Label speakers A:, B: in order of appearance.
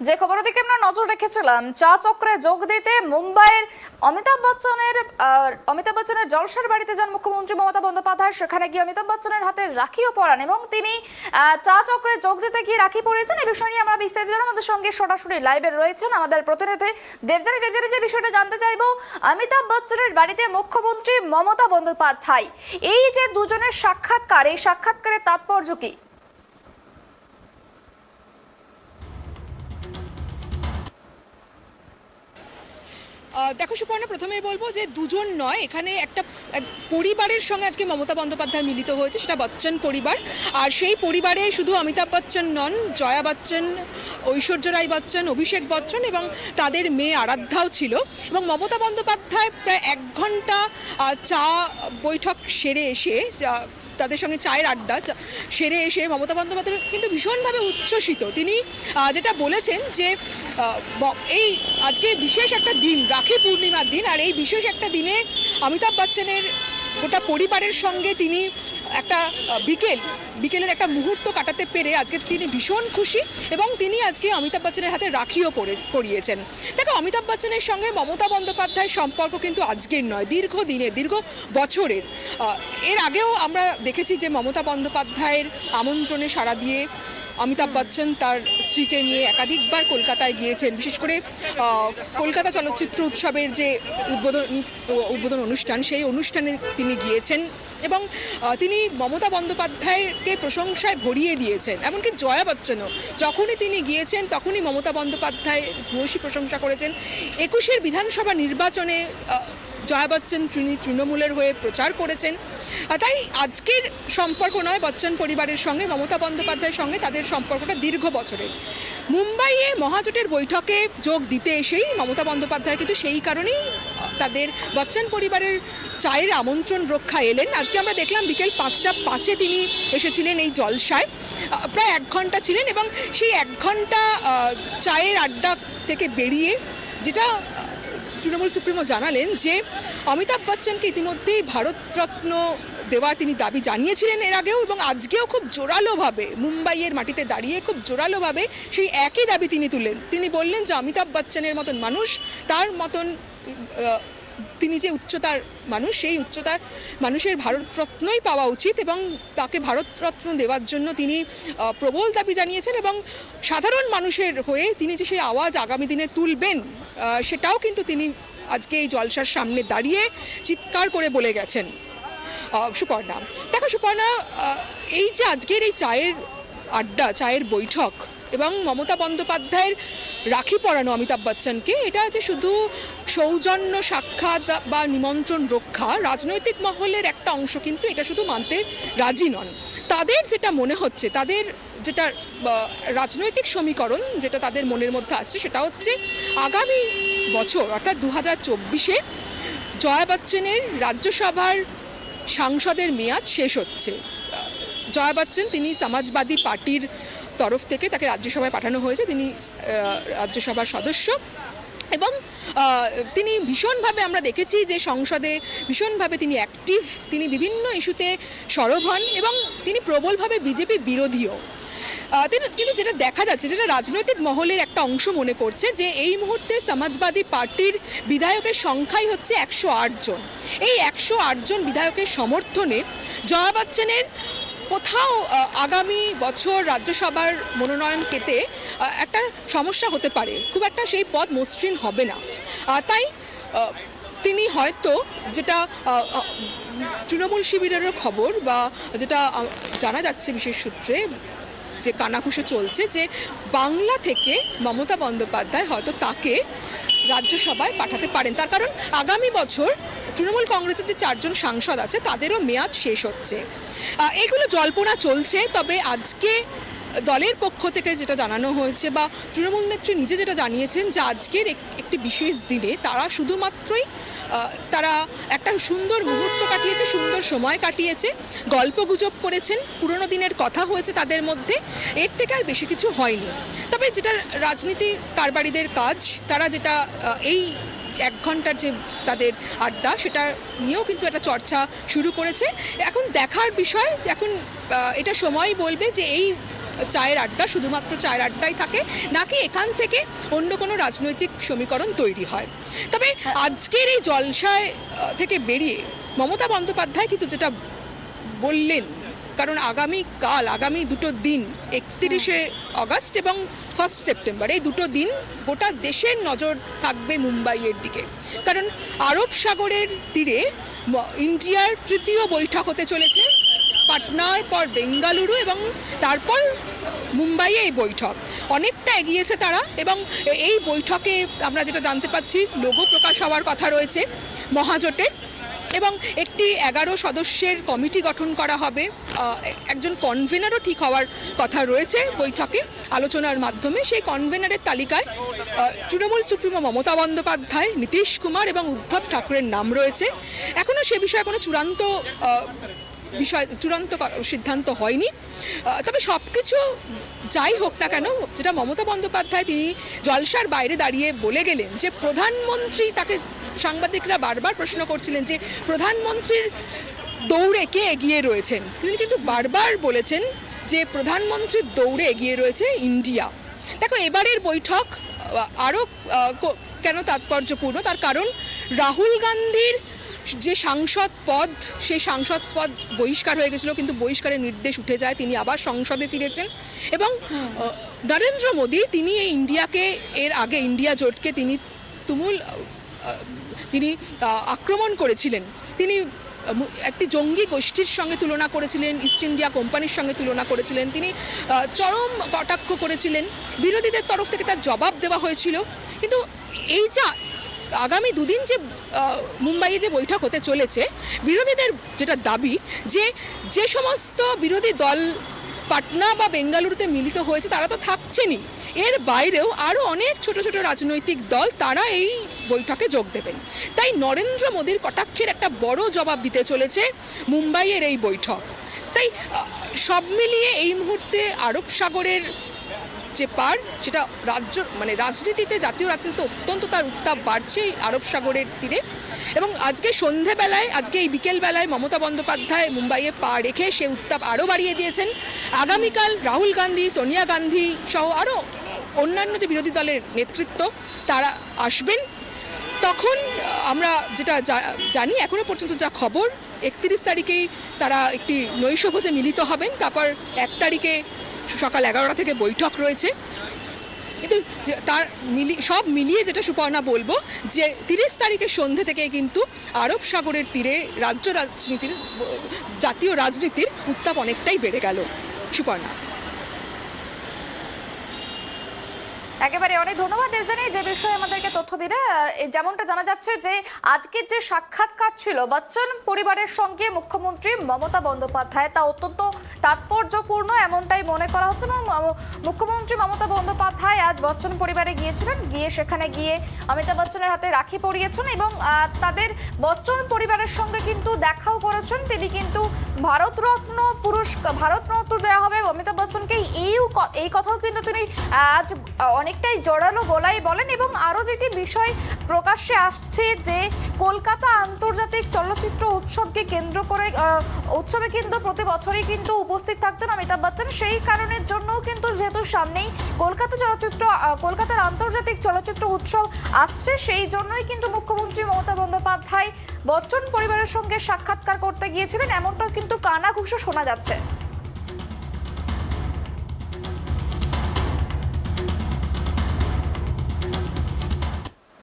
A: যে খবরের দিকে আমরা নজর রেখেছিলাম, চা চক্রে যোগ দিতে মুম্বাইয়ের অমিতাভ বচ্চনের জলসার বাড়িতে যান মুখ্যমন্ত্রী মমতা বন্দ্যোপাধ্যায়। সেখানে গিয়ে অমিতাভ বচ্চনের হাতে রাখিও পরান এবং তিনি চা চক্রে যোগ দিতে গিয়ে রাখি পরিয়েছেন। এই বিষয় নিয়ে আমরা বিস্তারিত জানার আমাদের সঙ্গে সরাসরি লাইভে রয়েছেন আমাদের প্রতিনিধি দেবজানী। যে বিষয়টা জানতে চাইবো, অমিতাভ বচ্চনের বাড়িতে মুখ্যমন্ত্রী মমতা বন্দ্যোপাধ্যায়, এই যে দুজনের সাক্ষাৎকার, এই সাক্ষাৎকারের তাৎপর্য কি?
B: দেখো সুপর্ণা, প্রথমেই বলবো যে দুজন নয়, এখানে একটা পরিবারের সঙ্গে আজকে মমতা বন্দ্যোপাধ্যায় মিলিত হয়েছে, সেটা বচ্চন পরিবার। আর সেই পরিবারে শুধু অমিতাভ বচ্চন নন, জয়া বচ্চন, ঐশ্বর্য রায় বচ্চন, অভিষেক বচ্চন এবং তাদের মেয়ে আরাধ্যাও ছিল। এবং মমতা বন্দ্যোপাধ্যায় প্রায় 1 ঘন্টা চা বৈঠক সেরে এসে, তাদের সঙ্গে চায়ের আড্ডা সেরে এসে মমতা বন্দ্যোপাধ্যায় কিন্তু ভীষণভাবে উচ্ছ্বসিত। তিনি যেটা বলেছেন যে এই আজকে বিশেষ একটা দিন, রাখি পূর্ণিমার দিন, আর এই বিশেষ একটা দিনে অমিতাভ বচ্চনের গোটা পরিবারের সঙ্গে তিনি একটা বিকেলের একটা মুহূর্ত কাটাতে পেরে আজকে তিনি ভীষণ খুশি এবং তিনি আজকে অমিতাভ বচ্চনের হাতে রাখিও পরিয়েছেন। দেখো, অমিতাভ বচ্চনের সঙ্গে মমতা বন্দ্যোপাধ্যায়ের সম্পর্ক কিন্তু আজকের নয়, দীর্ঘ বছরের। এর আগেও আমরা দেখেছি যে মমতা বন্দ্যোপাধ্যায়ের আমন্ত্রণে সাড়া দিয়ে অমিতাভ বচ্চন তার স্ত্রীকে নিয়ে একাধিকবার কলকাতায় গিয়েছেন। বিশেষ করে কলকাতা চলচ্চিত্র উৎসবের যে উদ্বোধন অনুষ্ঠান, সেই অনুষ্ঠানে তিনি গিয়েছেন এবং তিনি মমতা বন্দ্যোপাধ্যায়কে প্রশংসায় ভরিয়ে দিয়েছেন। এমনকি জয়া বচ্চনও যখনই তিনি গিয়েছেন তখনই মমতা বন্দ্যোপাধ্যায় ভূয়সী প্রশংসা করেছেন। 21-এর বিধানসভা নির্বাচনে জয়া বচ্চন তৃণমূলের হয়ে প্রচার করেছেন। তাই আজকের সম্পর্ক নয় বচ্চন পরিবারের সঙ্গে মমতা বন্দ্যোপাধ্যায়ের সঙ্গে, তাদের সম্পর্কটা দীর্ঘ বছরের। মুম্বাইয়ে মহাজোটের বৈঠকে যোগ দিতে এসেই মমতা বন্দ্যোপাধ্যায় কিন্তু সেই কারণেই তাদের বচ্চন পরিবারের চায়ের আমন্ত্রণ রক্ষা এলেন। আজকে আমরা দেখলাম বিকেল 5টা 5 তিনি এসেছিলেন এই জলসায়, প্রায় 1 ঘন্টা ছিলেন এবং সেই 1 ঘন্টা চায়ের আড্ডা থেকে বেরিয়ে যেটা তৃণমূল সুপ্রিমো জানালেন যে অমিতাভ বচ্চনকে ইতিমধ্যেই ভারতরত্ন দেওয়ার তিনি দাবি জানিয়েছিলেন এর আগেও, এবং আজকেও খুব জোরালোভাবে মুম্বাইয়ের মাটিতে দাঁড়িয়ে খুব জোরালোভাবে সেই একই দাবি তিনি তুললেন। তিনি বললেন যে অমিতাভ বচ্চনের মতন মানুষ, তার মতন তিনি যে উচ্চতার মানুষ, সেই উচ্চতার মানুষের ভারতরত্নই পাওয়া উচিত এবং তাকে ভারতরত্ন দেওয়ার জন্য তিনি প্রবল দাবি জানিয়েছেন এবং সাধারণ মানুষের হয়ে তিনি যে সেই আওয়াজ আগামী দিনে তুলবেন সেটাও কিন্তু তিনি আজকে এই জলসার সামনে দাঁড়িয়ে চিৎকার করে বলে গেছেন। সুপর্ণা, দেখো সুপর্ণা, এই যে আজকের এই চায়ের আড্ডা, চায়ের বৈঠক এবং মমতা বন্দ্যোপাধ্যায়ের রাখি পরানো অমিতাভ বচ্চনকে, এটা যে শুধু সৌজন্য সাক্ষাৎ বা নিমন্ত্রণ রক্ষা, রাজনৈতিক মহলের একটা অংশ কিন্তু এটা শুধু মানতে রাজি নন। তাদের যেটা মনে হচ্ছে, তাদের যেটা রাজনৈতিক সমীকরণ যেটা তাদের মনের মধ্যে আসছে, সেটা হচ্ছে আগামী বছর অর্থাৎ 2024-এ জয়া বচ্চনের রাজ্যসভার সাংসদের মেয়াদ শেষ হচ্ছে। জয়া বচ্চন, তিনি সমাজবাদী পার্টির তরফ থেকে তাকে রাজ্যসভায় পাঠানো হয়েছে, তিনি রাজ্যসভার সদস্য এবং তিনি ভীষণভাবে, আমরা দেখেছি যে সংসদে ভীষণভাবে তিনি অ্যাক্টিভ, তিনি বিভিন্ন ইস্যুতে সরব হন এবং তিনি প্রবলভাবে বিজেপি বিরোধীও। কিন্তু যেটা দেখা যাচ্ছে, যেটা রাজনৈতিক মহলের একটা অংশ মনে করছে যে এই মুহূর্তে সমাজবাদী পার্টির বিধায়কের সংখ্যাই হচ্ছে 108 জন। এই 108 জন বিধায়কের সমর্থনে জয়া বচ্চনের কোথাও আগামী বছর রাজ্যসভার মনোনয়ন পেতে একটা সমস্যা হতে পারে, খুব একটা সেই পদ মসৃণ হবে না। তাই তিনি হয়তো, যেটা তৃণমূল শিবিরেরও খবর বা যেটা জানা যাচ্ছে বিশেষ সূত্রে, যে কানাঘুষে চলছে, যে বাংলা থেকে মমতা বন্দ্যোপাধ্যায় হয়তো তাকে রাজ্যসভায় পাঠাতে পারেন। তার কারণ আগামী বছর তৃণমূল কংগ্রেসের যে 4 জন সাংসদ আছে তাদেরও মেয়াদ শেষ হচ্ছে। এগুলো জল্পনা চলছে, তবে আজকে দলের পক্ষ থেকে যেটা জানানো হয়েছে বা তৃণমূল নেত্রী নিজে যেটা জানিয়েছেন যে আজকের একটি বিশেষ দিনে তারা শুধুমাত্রই তারা একটা সুন্দর মুহূর্ত কাটিয়েছে, সুন্দর সময় কাটিয়েছে, গল্পগুজব করেছেন, পুরনো দিনের কথা হয়েছে তাদের মধ্যে, এর থেকে আর বেশি কিছু হয়নি। তবে যেটা রাজনীতি কারবারিদের কাজ, তারা যেটা এই 1 ঘন্টার যে তাদের আড্ডা, সেটা নিয়েও কিন্তু একটা চর্চা শুরু করেছে। এখন দেখার বিষয় যে এখন এটা সময় বলবে যে এই চায়ের আড্ডা, শুধুমাত্র চায়ের আড্ডাই থাকে, নাকি এখান থেকে অন্য কোনো রাজনৈতিক সমীকরণ তৈরি হয়। তবে আজকের এই জলসায় থেকে বেরিয়ে মমতা বন্দ্যোপাধ্যায় কিন্তু যেটা বললেন, কারণ আগামী দুটো দিন 31শে আগস্ট এবং 1 সেপ্টেম্বর, এই দুটো দিন গোটা দেশের নজর থাকবে মুম্বাইয়ের দিকে। কারণ আরব সাগরের তীরে ইন্ডিয়ার তৃতীয় বৈঠক হতে চলেছে, পাটনার পর বেঙ্গালুরু এবং তারপর মুম্বাইয়ে এই বৈঠক অনেকটা এগিয়েছে তারা। এবং এই বৈঠকে আমরা যেটা জানতে পাচ্ছি, লোগো প্রকাশ হওয়ার কথা রয়েছে মহাজোটের, এবং একটি 11 সদস্যের কমিটি গঠন করা হবে, একজন কনভেনারও ঠিক হওয়ার কথা রয়েছে বৈঠকে আলোচনার মাধ্যমে। সেই কনভেনারের তালিকায় তৃণমূল সুপ্রিমো মমতা বন্দ্যোপাধ্যায়, নীতিশ কুমার এবং উদ্ধব ঠাকুরের নাম রয়েছে। এখনও সে বিষয়ে কোনো চূড়ান্ত সিদ্ধান্ত হয়নি। তবে সব কিছু যাই হোক না কেন, যেটা মমতা বন্দ্যোপাধ্যায় তিনি জলসার বাইরে দাঁড়িয়ে বলে গেলেন যে প্রধানমন্ত্রী, তাকে সাংবাদিকরা বারবার প্রশ্ন করছিলেন যে প্রধানমন্ত্রীর দৌড়ে কে এগিয়ে রয়েছেন, তিনি কিন্তু বারবার বলেছেন যে প্রধানমন্ত্রীর দৌড়ে এগিয়ে রয়েছে ইন্ডিয়া। দেখো, এবারের বৈঠক আরও কেন তাৎপর্যপূর্ণ, তার কারণ রাহুল গান্ধীর যে সাংসদ পদ, সেই সাংসদ পদ বহিষ্কার হয়ে গেছিল, কিন্তু বহিষ্কারের নির্দেশ উঠে যায়, তিনি আবার সংসদে ফিরেছেন। এবং নরেন্দ্র মোদী তিনি এই ইন্ডিয়াকে, এর আগে ইন্ডিয়া জোটকে তিনি আক্রমণ করেছিলেন। তিনি একটি জঙ্গি গোষ্ঠীর সঙ্গে তুলনা করেছিলেন, ইস্ট ইন্ডিয়া কোম্পানির সঙ্গে তুলনা করেছিলেন, তিনি চরম কটাক্ষ করেছিলেন, বিরোধীদের তরফ থেকে তার জবাব দেওয়া হয়েছিল। কিন্তু এই যা আগামী দুদিন যে মুম্বাইয়ে যে বৈঠক হতে চলেছে, বিরোধীদের যেটা দাবি যে সমস্ত বিরোধী দল পাটনা বা বেঙ্গালুরুতে মিলিত হয়েছে তারা তো থাকছেনই, এর বাইরেও আরও অনেক ছোট ছোট রাজনৈতিক দল তারা এই বৈঠকে যোগ দেবেন। তাই নরেন্দ্র মোদীর কটাক্ষের একটা বড় জবাব দিতে চলেছে মুম্বাইয়ের এই বৈঠক। তাই সব মিলিয়ে এই মুহূর্তে আরব সাগরের যে পার, সেটা রাজনীতিতে, জাতীয় রাজনীতিতে অত্যন্ত তার উত্তাপ বাড়ছে এই আরব সাগরের তীরে। এবং আজকে সন্ধেবেলায়, আজকে এই বিকেলবেলায় মমতা বন্দ্যোপাধ্যায় মুম্বাইয়ে পা রেখে সে উত্তাপ আরও বাড়িয়ে দিয়েছেন। আগামীকাল রাহুল গান্ধী, সোনিয়া গান্ধী সহ আরও অন্যান্য যে বিরোধী দলের নেতৃত্ব তারা আসবেন। তখন আমরা যেটা জানি, এখনও পর্যন্ত যা খবর, 31 তারিখেই তারা একটি নৈশভোজে মিলিত হবেন, তারপর 1 তারিখে সকাল 11টা থেকে বৈঠক রয়েছে। কিন্তু তার সব মিলিয়ে যেটা সুপর্ণা বলবো, যে 30 তারিখের সন্ধ্যে থেকে কিন্তু আরব সাগরের তীরে জাতীয় রাজনীতির উত্তাপ অনেকটাই বেড়ে গেল। সুপর্ণা।
A: একেবারে অনেক ধন্যবাদ দেবযানী, যে বিষয়ে আমাদেরকে তথ্য দিলে। যেমনটা জানা যাচ্ছে যে আজকের যে সাক্ষাৎকার ছিল বচ্চন পরিবারের সঙ্গে মুখ্যমন্ত্রী মমতা বন্দ্যোপাধ্যায়, তা অত্যন্ত তাৎপর্যপূর্ণ এমনটাই মনে করা হচ্ছে। এবং মুখ্যমন্ত্রী মমতা বন্দ্যোপাধ্যায় আজ বচ্চন পরিবারে গিয়েছিলেন, সেখানে গিয়ে অমিতাভ বচ্চনের হাতে রাখি পরিয়েছেন এবং তাদের বচ্চন পরিবারের সঙ্গে কিন্তু দেখাও করেছেন। তিনি কিন্তু ভারতরত্ন দেওয়া হবে অমিতাভ বচ্চনকে, এই কথাও কিন্তু তিনি আজ অনেকটাই জোরালো গলায় বলেন। এবং আরও যেটি বিষয় প্রকাশ্যে আসছে, যে কলকাতা আন্তর্জাতিক চলচ্চিত্র উৎসবকে কেন্দ্র করে উৎসবে কিন্তু প্রতি বছরই কিন্তু উপস্থিত থাকতেন অমিতাভ বচ্চন। সেই কারণের জন্যও কিন্তু যেহেতু সামনেই কলকাতার আন্তর্জাতিক চলচ্চিত্র উৎসব আসছে, সেই জন্যই কিন্তু মুখ্যমন্ত্রী মমতা বন্দ্যোপাধ্যায় বচ্চন পরিবারের সঙ্গে সাক্ষাৎকার করতে গিয়েছিলেন, এমনটাও কিন্তু কানাঘুষো শোনা যাচ্ছে।